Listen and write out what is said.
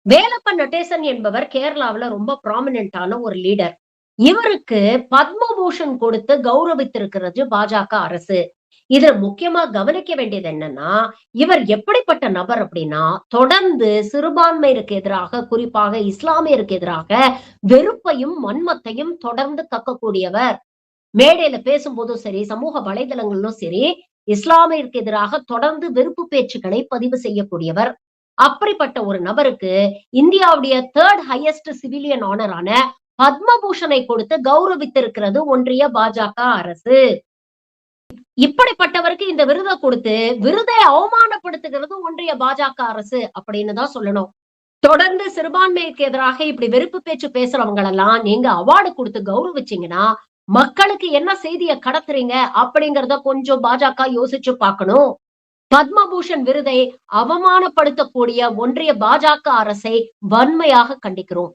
வேலப்ப நடேசன் என்பவர் கேரளாவுல ரொம்ப ப்ராமினென்ட்டான ஒரு லீடர். இவருக்கு பத்மபூஷன் கொடுத்து கௌரவித்திருக்கிறது பாஜக அரசு. இதுல முக்கியமா கவனிக்க வேண்டியது என்னன்னா, இவர் எப்படிப்பட்ட நபர் அப்படின்னா, தொடர்ந்து சிறுபான்மையினருக்கு எதிராக, குறிப்பாக இஸ்லாமியருக்கு எதிராக வெறுப்பையும், வன்மத்தையும் தொடர்ந்து கக்கக்கூடியவர். மேடையில பேசும்போதும் சரி, சமூக வலைதளங்களிலும் சரி, இஸ்லாமியருக்கு எதிராக தொடர்ந்து வெறுப்பு பேச்சுக்களை பதிவு செய்யக்கூடியவர். அப்படிப்பட்ட ஒரு நபருக்கு இந்தியாவுடைய 3 ஹையஸ்ட் சிவிலியன் ஆனரான பத்மபூஷனை கொடுத்து கௌரவித்திருக்கிறது ஒன்றிய பாஜக அரசு. இப்படிப்பட்டவருக்கு இந்த விருத கொடுத்து, விருதை அவமானப்படுத்துகிறது ஒன்றிய பாஜக அரசு அப்படின்னு தான் சொல்லணும். தொடர்ந்து சிறுபான்மைக்கு எதிராக இப்படி வெறுப்பு பேச்சு பேசுறவங்களெல்லாம் நீங்க அவார்டு குடுத்து கௌரவிச்சீங்கன்னா, மக்களுக்கு என்ன செய்திய கடத்துறீங்க அப்படிங்கிறத கொஞ்சம் பாஜக யோசிச்சு பார்க்கணும். பத்மபூஷன் விருதை அவமானப்படுத்தக்கூடிய ஒன்றிய பாஜக அரசை வன்மையாக கண்டிக்கிறோம்.